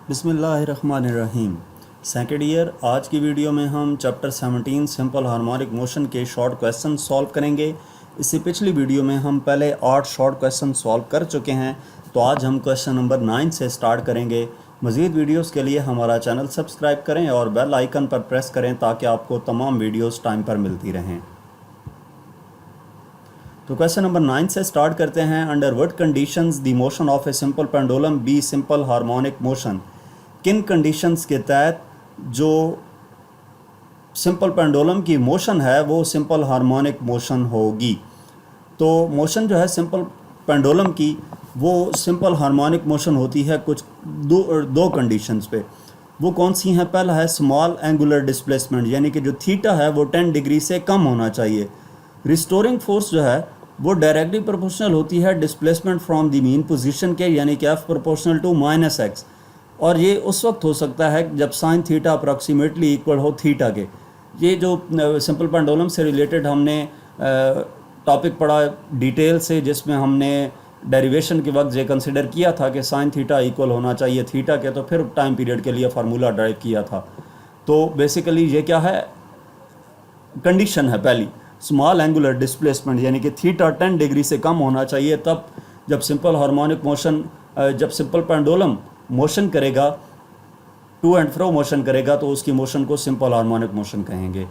बिस्मिल्लाहिर्रहमानिर्रहीम। Second year. आज की वीडियो में हम चैप्टर 17 सिंपल हार्मोनिक मोशन के शॉर्ट क्वेश्चन सॉल्व करेंगे। इससे पिछली वीडियो में हम पहले 8 शॉर्ट क्वेश्चन सॉल्व कर चुके हैं, तो आज हम क्वेश्चन नंबर 9 से स्टार्ट करेंगे। मज़ीद वीडियोस के लिए हमारा चैनल सब्सक्राइब करें और बेल आइकन पर प्रेस करें ताकि आपको तमाम वीडियोस टाइम पर मिलती रहें। तो क्वेश्चन नंबर 9 से स्टार्ट करते हैं। Under what conditions the motion of a simple pendulum be simple harmonic motion. किन कंडीशंस के तहत जो सिंपल पेंडुलम की मोशन है वो सिंपल हार्मोनिक मोशन होगी। तो मोशन जो है सिंपल पेंडुलम की वो सिंपल हार्मोनिक मोशन होती है कुछ दो कंडीशंस पे। वो कौन सी हैं? पहला है स्मॉल एंगुलर डिस्प्लेसमेंट, यानी कि जो थीटा है वो 10 डिग्री से कम होना चाहिए। रिस्टोरिंग फोर्स जो है वो डायरेक्टली प्रोपोर्शनल होती है displacement from the mean position के, यानी कि F प्रोपोर्शनल टू -x, और ये उस वक्त हो सकता है जब साइन थीटा अप्रॉक्सीमेटली इक्वल हो थीटा के। ये जो सिंपल पेंडुलम से रिलेटेड हमने टॉपिक पढ़ा डिटेल से, जिसमें हमने डेरिवेशन के वक्त ये कंसिडर किया था कि साइन थीटा इक्वल होना चाहिए थीटा के, तो फिर टाइम पीरियड के लिए फार्मूला ड्राइव किया था। तो बेसिकली ये क्या है, कंडीशन है पहली स्मॉल एंगुलर डिस्प्लेसमेंट, यानी कि थीटा 10 डिग्री से कम होना चाहिए। तब जब सिंपल हार्मोनिक मोशन, जब सिंपल पेंडुलम मोशन करेगा, टू एंड फ्रो मोशन करेगा, तो उसकी मोशन को सिंपल हार्मोनिक मोशन कहेंगे।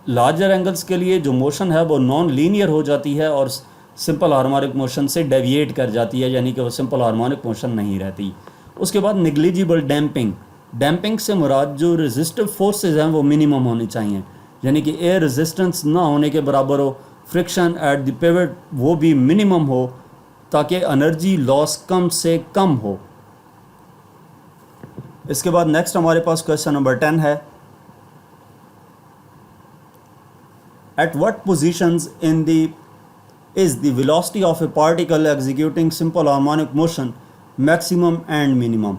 लार्जर एंगल्स के लिए जो मोशन है वो नॉन लीनियर हो जाती है और सिंपल हार्मोनिक मोशन से डेविएट कर जाती है, यानी कि वो सिंपल हार्मोनिक मोशन नहीं रहती। उसके बाद निग्लिजिबल डैम्पिंग। डैम्पिंग से मुराद जो रेजिस्टिव फोर्सेज हैं वो मिनिमम होनी चाहिए, यानी कि एयर रेजिस्टेंस ना होने के बराबर हो। फ्रिक्शन एट द पिवट वो भी मिनिमम हो ताकि एनर्जी लॉस कम से कम हो। इसके बाद नेक्स्ट हमारे पास क्वेश्चन नंबर 10 है। At what positions in the is the velocity of A particle executing simple harmonic motion maximum and minimum.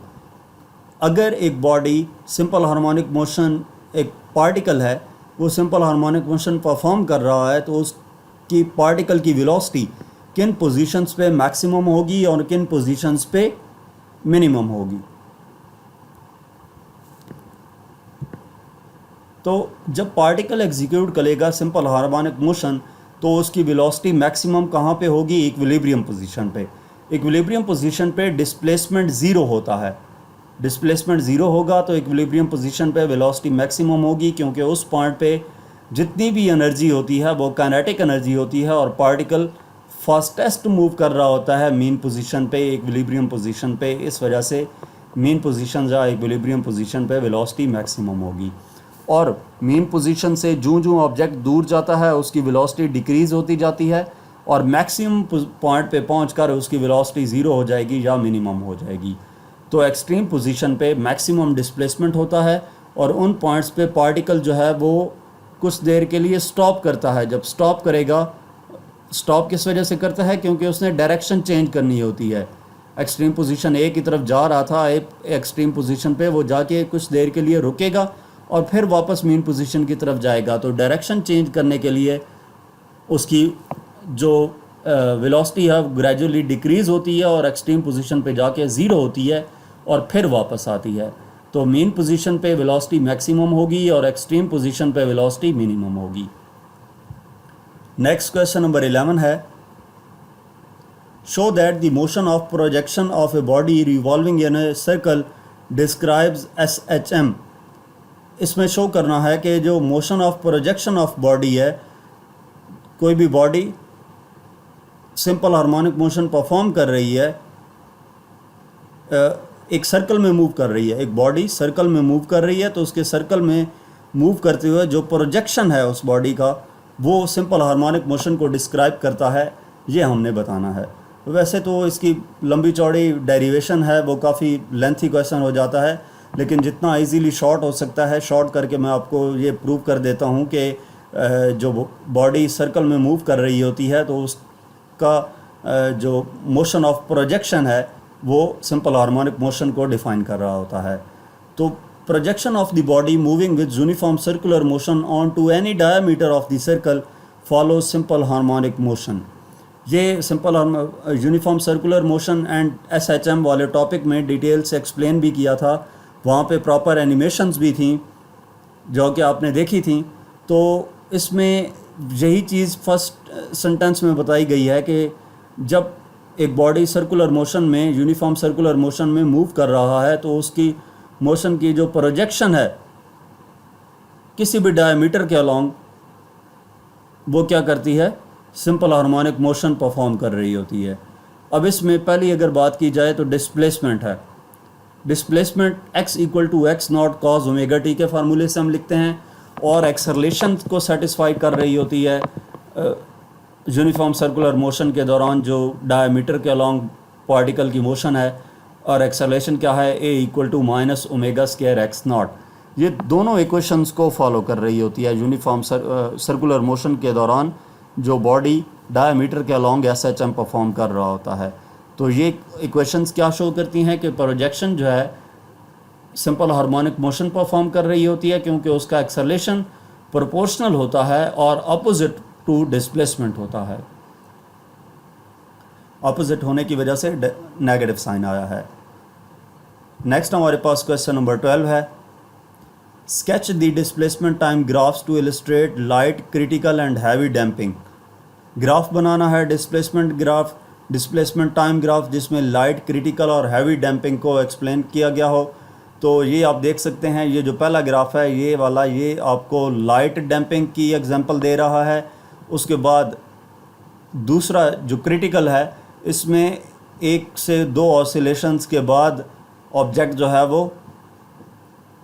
अगर एक बॉडी सिंपल हार्मोनिक मोशन, एक पार्टिकल है वो सिंपल हार्मोनिक मोशन परफॉर्म कर रहा है, तो उसकी पार्टिकल की वेलोसिटी किन पोजीशंस पे मैक्सिमम होगी और किन पोजीशंस पे मिनिमम होगी। तो जब पार्टिकल एग्जीक्यूट करेगा सिंपल हार्मोनिक मोशन, तो उसकी वेलोसिटी मैक्सिमम कहाँ पे होगी? इक्विलिब्रियम पोजीशन पे। इक्विलिब्रियम पोजीशन पे डिस्प्लेसमेंट ज़ीरो होता है। डिस्प्लेसमेंट ज़ीरो होगा तो इक्विलिब्रियम पोजीशन पे वेलोसिटी मैक्सिमम होगी, क्योंकि उस पॉइंट पे जितनी भी एनर्जी होती है वो काइनेटिक एनर्जी होती है और पार्टिकल फास्टेस्ट मूव कर रहा होता है मीन पोजीशन पे, इक्विलिब्रियम पोजीशन पे। इस वजह से मीन पोजीशन या इक्विलिब्रियम पोजीशन पे वेलोसिटी मैक्सिमम होगी। और मीन पोजीशन से जूं ऑब्जेक्ट दूर जाता है उसकी वेलोसिटी डिक्रीज़ होती जाती है और मैक्सिमम पॉइंट पे पहुंचकर उसकी वेलोसिटी ज़ीरो हो जाएगी या मिनिमम हो जाएगी। तो एक्सट्रीम पोजीशन पे मैक्सिमम डिस्प्लेसमेंट होता है और उन पॉइंट्स पे पार्टिकल जो है वो कुछ देर के लिए स्टॉप करता है। जब स्टॉप करेगा, स्टॉप किस वजह से करता है? क्योंकि उसने डायरेक्शन चेंज करनी होती है। एक्सट्रीम पोजीशन ए की तरफ जा रहा था, एक्सट्रीम पोजीशन पे वो जाके कुछ देर के लिए रुकेगा और फिर वापस मीन पोजीशन की तरफ जाएगा। तो डायरेक्शन चेंज करने के लिए उसकी जो वेलोसिटी है ग्रेजुअली डिक्रीज़ होती है और एक्सट्रीम पोजीशन पे जाके ज़ीरो होती है और फिर वापस आती है। तो मीन पोजीशन पे वेलोसिटी मैक्सिमम होगी और एक्सट्रीम पोजीशन पे वेलोसिटी मिनिमम होगी। नेक्स्ट क्वेश्चन नंबर 11 है। Show that the motion of projection of a body revolving in a circle describes SHM। इसमें शो करना है कि जो motion of projection of body है, कोई भी body simple harmonic motion perform कर रही है, एक सर्कल में मूव कर रही है, एक बॉडी सर्कल में मूव कर रही है, तो उसके सर्कल में मूव करते हुए जो प्रोजेक्शन है उस बॉडी का वो सिंपल हार्मोनिक मोशन को डिस्क्राइब करता है, ये हमने बताना है। वैसे तो इसकी लंबी चौड़ी डेरिवेशन है, वो काफ़ी लेंथी क्वेश्चन हो जाता है, लेकिन जितना इजीली शॉर्ट हो सकता है शॉर्ट करके मैं आपको ये प्रूव कर देता हूँ कि जो बॉडी सर्कल में मूव कर रही होती है तो उसका जो मोशन ऑफ प्रोजेक्शन है वो सिंपल हार्मोनिक मोशन को डिफ़ाइन कर रहा होता है। तो projection of the body moving with uniform circular motion onto any diameter of the circle follows simple harmonic motion। ये simple uniform circular motion and SHM वाले टॉपिक में डिटेल से एक्सप्लेन भी किया था, वहाँ पे प्रॉपर एनिमेशंस भी थी जो कि आपने देखी थी। तो इसमें यही चीज़ फर्स्ट सेंटेंस में बताई गई है कि जब एक बॉडी सर्कुलर मोशन में, यूनिफॉर्म सर्कुलर मोशन में मूव कर रहा है तो उसकी मोशन की जो प्रोजेक्शन है किसी भी डायमीटर के अलॉन्ग, वो क्या करती है, सिंपल हार्मोनिक मोशन परफॉर्म कर रही होती है। अब इसमें पहली अगर बात की जाए तो डिस्प्लेसमेंट है। Displacement x equal to x naught cos omega t के फार्मूले से हम लिखते हैं, और एक्सेलरेशन को सेटिस्फाई कर रही होती है यूनिफॉर्म सर्कुलर मोशन के दौरान जो डायमीटर के अलॉन्ग पार्टिकल की मोशन है, और एक्सेलरेशन क्या है, a equal to minus omega square x naught. ये दोनों इक्वेशंस को फॉलो कर रही होती है यूनिफॉर्म सर्कुलर मोशन के दौरान जो बॉडी डायमीटर के अलॉन्ग SHM परफॉर्म कर रहा होता है। तो ये इक्वेशंस क्या शो करती हैं कि प्रोजेक्शन जो है सिंपल हार्मोनिक मोशन परफॉर्म कर रही होती है, क्योंकि उसका एक्सेलरेशन प्रोपोर्शनल होता है और अपोजिट टू डिस्प्लेसमेंट होता है। अपोजिट होने की वजह से नेगेटिव साइन आया है। नेक्स्ट हमारे पास क्वेश्चन नंबर 12 है, sketch the displacement time graphs to illustrate light critical and heavy damping. Graph बनाना है displacement graph, displacement time graph, जिसमें लाइट क्रिटिकल और हैवी डैम्पिंग को एक्सप्लेन किया गया हो। तो ये आप देख सकते हैं, ये जो पहला ग्राफ है ये वाला, ये आपको लाइट डैम्पिंग की एग्जांपल दे रहा है। उसके बाद दूसरा जो क्रिटिकल है, इसमें 1 से 2 ऑसिलेशंस के बाद ऑब्जेक्ट जो है वो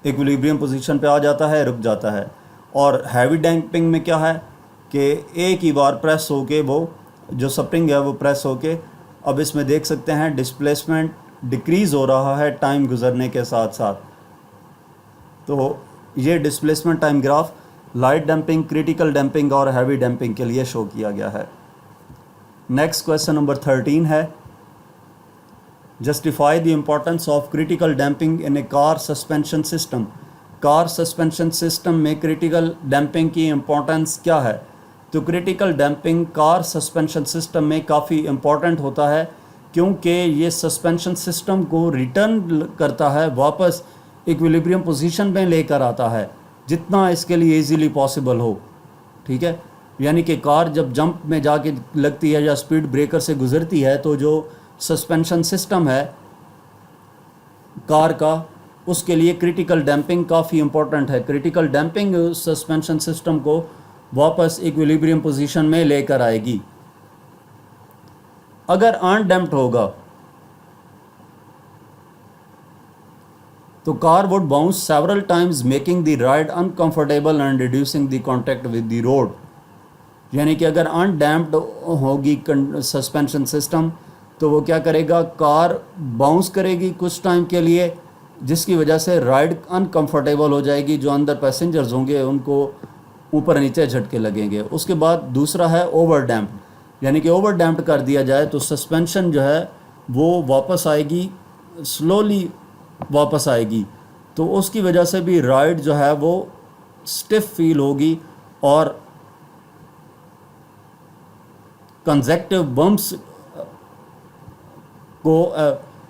इक्विलिब्रियम पोजीशन पे आ जाता है, रुक जाता है। और हैवी डैम्पिंग में क्या है कि एक ही बार प्रेस होके वो जो स्प्रिंग है वो प्रेस होके, अब इसमें देख सकते हैं डिस्प्लेसमेंट डिक्रीज़ हो रहा है टाइम गुजरने के साथ साथ। तो ये displacement time graph light damping, critical damping और हैवी डैम्पिंग के लिए शो किया गया है। नेक्स्ट क्वेश्चन नंबर 13 है, justify the importance of critical damping in A car suspension system. Car suspension system में क्रिटिकल डैम्पिंग की इम्पोर्टेंस क्या है? तो critical damping car suspension system में काफ़ी इम्पॉर्टेंट होता है, क्योंकि ये सस्पेंशन सिस्टम को रिटर्न करता है, वापस इक्विलिब्रियम पोजीशन में लेकर आता है, जितना इसके लिए इजीली पॉसिबल हो। ठीक है, यानी कि कार जब जंप में जाके लगती है या स्पीड ब्रेकर से गुजरती है, तो जो सस्पेंशन सिस्टम है कार का, उसके लिए क्रिटिकल डैम्पिंग काफ़ी इम्पोर्टेंट है। क्रिटिकल डैम्पिंग सस्पेंशन सिस्टम को वापस इक्विलिब्रियम पोजीशन में लेकर आएगी। अगर अनडैम्प्ड होगा तो car would bounce several times making the ride uncomfortable and reducing the contact with the road. यानी कि अगर अनडैम्प्ड होगी सस्पेंशन सिस्टम तो वो क्या करेगा, कार बाउंस करेगी कुछ टाइम के लिए, जिसकी वजह से राइड अनकंफर्टेबल हो जाएगी। जो अंदर पैसेंजर्स होंगे उनको ऊपर नीचे झटके लगेंगे। उसके बाद दूसरा है ओवर डैम्प्ड, यानी कि ओवर डैम्प्ड कर दिया जाए तो सस्पेंशन जो है वो वापस आएगी, स्लोली वापस आएगी, तो उसकी वजह से भी राइड जो है वो स्टिफ फील होगी और कंजेक्टिव बम्प्स को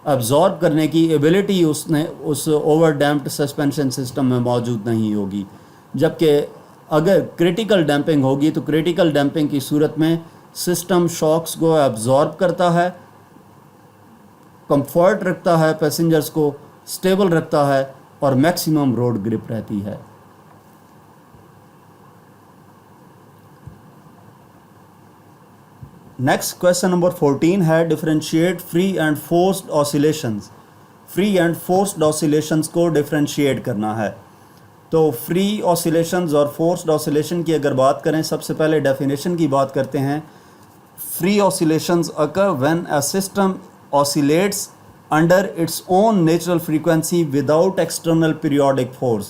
अब्जॉर्ब करने की एबिलिटी उस ओवर डैम्प्ड सस्पेंशन सिस्टम में मौजूद नहीं होगी। जबकि अगर क्रिटिकल डैम्पिंग होगी तो क्रिटिकल डैम्पिंग की सूरत में सिस्टम शॉक्स को अब्जॉर्ब करता है, कंफर्ट रखता है, पैसेंजर्स को स्टेबल रखता है और मैक्सिमम रोड ग्रिप रहती है। नेक्स्ट क्वेश्चन नंबर 14 है, differentiate free and forced oscillations. Free and forced oscillations को डिफरेंशिएट करना है। तो फ्री ऑसिलेशंस और फोर्स्ड ऑसिलेशन की अगर बात करें, सबसे पहले डेफिनेशन की बात करते हैं। Free oscillations occur when a system oscillates under its own natural frequency without external periodic force.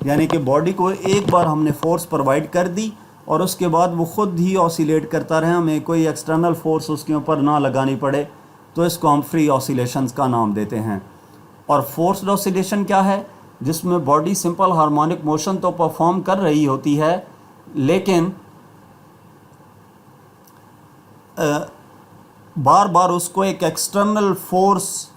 यानी कि बॉडी को एक बार हमने फोर्स प्रोवाइड कर दी और उसके बाद वो ख़ुद ही ऑसिलेट करता रहे, हमें कोई एक्सटर्नल फोर्स उसके ऊपर ना लगानी पड़े, तो इसको हम फ्री ऑसिलेशंस का नाम देते हैं। और फोर्स्ड ऑसिलेशन क्या है? जिसमें बॉडी सिंपल हार्मोनिक मोशन तो परफॉर्म कर रही होती है, लेकिन बार बार उसको एक एक्सटर्नल फोर्स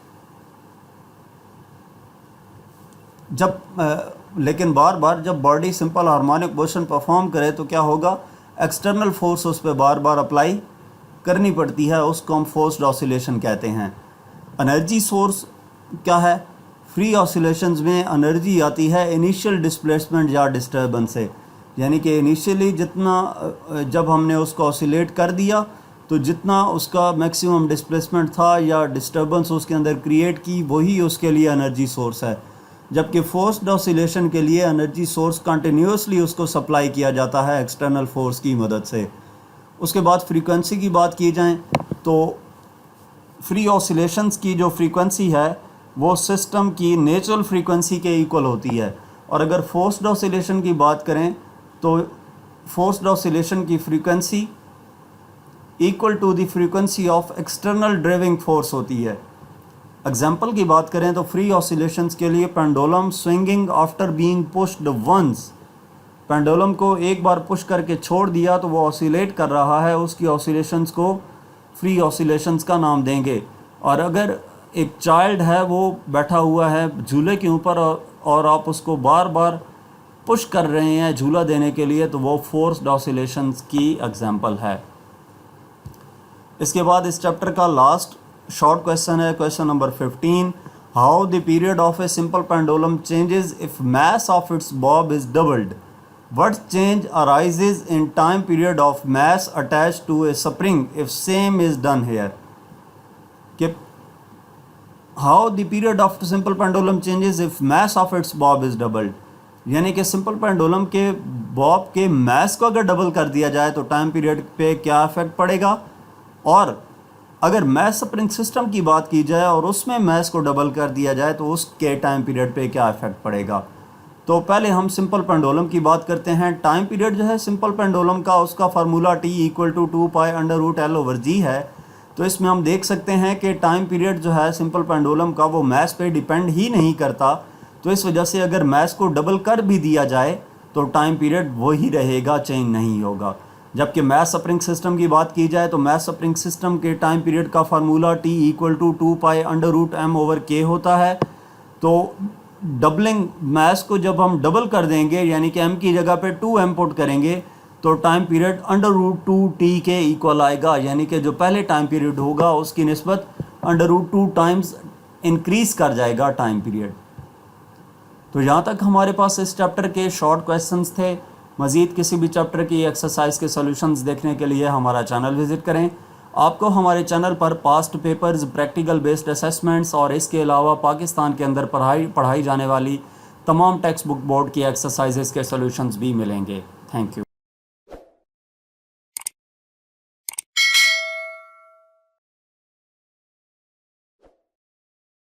लेकिन बार बार जब body simple harmonic motion perform करे तो क्या होगा, एक्सटर्नल फोर्स उस पर बार बार अप्लाई करनी पड़ती है, उसको हम फोर्स्ड ऑसिलेशन कहते हैं। एनर्जी सोर्स क्या है, फ्री ऑसिलेशंस में एनर्जी आती है इनिशियल डिस्प्लेसमेंट या डिस्टर्बेंस से, यानी कि इनिशियली जितना जब हमने उसको ऑसिलेट कर दिया तो जितना उसका मैक्सिमम डिस्प्लेसमेंट था या डिस्टर्बेंस उसके अंदर क्रिएट की, वही उसके लिए एनर्जी सोर्स है। जबकि फोर्स्ड ऑसिलेशन के लिए एनर्जी सोर्स कंटिन्यूसली उसको सप्लाई किया जाता है एक्सटर्नल फोर्स की मदद से। उसके बाद फ्रीक्वेंसी की बात की जाए तो फ्री ऑसिलेशंस की जो फ्रीक्वेंसी है वो सिस्टम की नेचुरल फ्रीक्वेंसी के इक्वल होती है, और अगर फोर्स्ड ऑसिलेशन की बात करें तो फोर्स्ड ऑसिलेशन की frequency equal to the frequency of external driving force होती है। एग्जाम्पल की बात करें तो फ्री ऑसिलेशंस के लिए pendulum swinging after being pushed once, pendulum को एक बार पुश करके छोड़ दिया तो वो ऑसिलेट कर रहा है, उसकी ऑसिलेशंस को फ्री ऑसिलेशंस का नाम देंगे। और अगर एक चाइल्ड है वो बैठा हुआ है झूले के ऊपर और आप उसको बार बार पुश कर रहे हैं झूला देने के लिए, तो वो फोर्स्ड ऑसिलेशंस की एग्जांपल है। इसके बाद इस चैप्टर का लास्ट शॉर्ट क्वेश्चन है, question number 15, how the period of a simple pendulum changes if mass of its Bob is doubled, what change arises in time period of mass attached to a spring if same is done here? कि how the period of the simple pendulum changes if mass of its bob is doubled, यानी कि simple pendulum के Bob के मास को अगर double कर दिया जाए तो टाइम पीरियड पे क्या इफेक्ट पड़ेगा, और अगर मास स्प्रिंग सिस्टम की बात की जाए और उसमें मास को डबल कर दिया जाए तो उसके टाइम पीरियड पे क्या इफेक्ट पड़ेगा। तो पहले हम सिंपल पेंडुलम की बात करते हैं। टाइम पीरियड जो है सिंपल पेंडुलम का, उसका फार्मूला T = 2π√L/g है। तो इसमें हम देख सकते हैं कि टाइम पीरियड जो है सिंपल पेंडुलम का वो मास पे डिपेंड ही नहीं करता, तो इस वजह से अगर मास को डबल कर भी दिया जाए तो टाइम पीरियड वही रहेगा, चेंज नहीं होगा। जबकि मास स्प्रिंग सिस्टम की बात की जाए तो मास स्प्रिंग सिस्टम के टाइम पीरियड का फार्मूला T = 2π√m/k होता है। तो डबलिंग मास को जब हम डबल कर देंगे यानी कि m की जगह पे 2m पुट करेंगे तो टाइम पीरियड √2t के इक्वल आएगा, यानी कि जो पहले टाइम पीरियड होगा उसकी निस्बत √2 टाइम्स इंक्रीज़ कर जाएगा टाइम पीरियड। तो यहाँ तक हमारे पास इस चैप्टर के शॉर्ट क्वेश्चंस थे। मज़ीद किसी भी चैप्टर की एक्सरसाइज के सॉल्यूशंस देखने के लिए हमारा चैनल विज़िट करें। आपको हमारे चैनल पर past papers, practical based assessments और इसके अलावा पाकिस्तान के अंदर पढ़ाई जाने वाली तमाम टेक्स्ट बुक बोर्ड की एक्सरसाइजेस के सॉल्यूशंस भी मिलेंगे। Thank you.